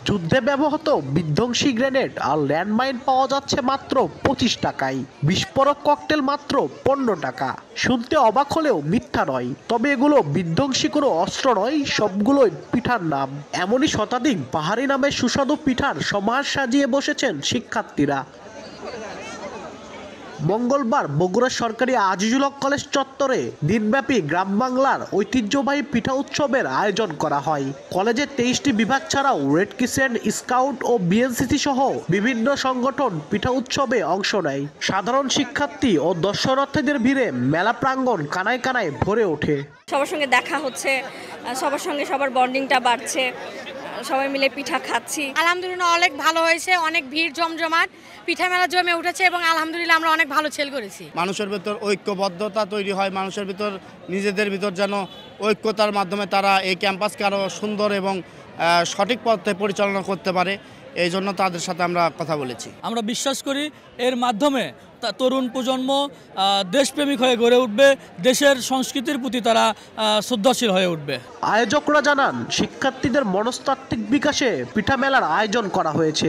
যুদ্ধে ব্যবহৃত বিধ্বংসী গ্রেনেড আর ল্যান্ডমাইন পাওয়া যাচ্ছে মাত্র 25 টাকায়, বিস্ফোরক ককটেল মাত্র 15 টাকা। শুনতে অবাক হলেও মিথ্যা নয়, তবে এগুলো বিধ্বংসী কোনো অস্ত্র নয়, সবগুলোই পিঠার নাম। এমনই শতাধিক পাহাড়ি নামের সুস্বাদু পিঠার সমাহার সাজিয়ে বসেছেন শিক্ষার্থীরা। মঙ্গলবার বগুড়া সরকারি আজিজুল হক কলেজ চত্বরে দিনব্যাপী গ্রাম বাংলার ঐতিহ্যবাহী পিঠা উৎসবের আয়োজন করা হয়। কলেজের 23টি বিভাগ ছাড়াও রেড ক্রিসেন্ট, স্কাউট ও বিএনসিসি সহ বিভিন্ন সংগঠন পিঠা উৎসবে অংশ নেয়। সাধারণ শিক্ষার্থী ও দর্শনার্থীদের ভিড়ে মেলা প্রাঙ্গণ কানায় কানায় ভরে ওঠে। সবার সঙ্গে দেখা হচ্ছে, সবার সঙ্গে সবার বন্ডিংটা বাড়ছে, সবাই মিলে পিঠা খাচ্ছি। আলহামদুলিল্লাহ অনেক ভালো হয়েছে, অনেক ভিড় জমজমাট, পিঠা মেলা জমে উঠেছে এবং আলহামদুলিল্লাহ আমরা অনেক ভালো সেল করেছি। মানুষের ভিতর ঐক্যবদ্ধতা তৈরি হয়, মানুষের ভিতর নিজেদের ভিতর যেন ঐক্যতার মাধ্যমে তারা এই ক্যাম্পাসকে আরও সুন্দর এবং সঠিক পথে পরিচালনা করতে পারে, এই জন্য তাদের সাথে আমরা কথা বলেছি। আমরা বিশ্বাস করি এর মাধ্যমে তরুণ প্রজন্ম দেশপ্রেমিক হয়ে গড়ে উঠবে, দেশের সংস্কৃতির প্রতি তারা শ্রদ্ধাশীল হয়ে উঠবে। আয়োজকরা জানান, শিক্ষার্থীদের মনস্তাত্ত্বিক বিকাশে পিঠা মেলার আয়োজন করা হয়েছে।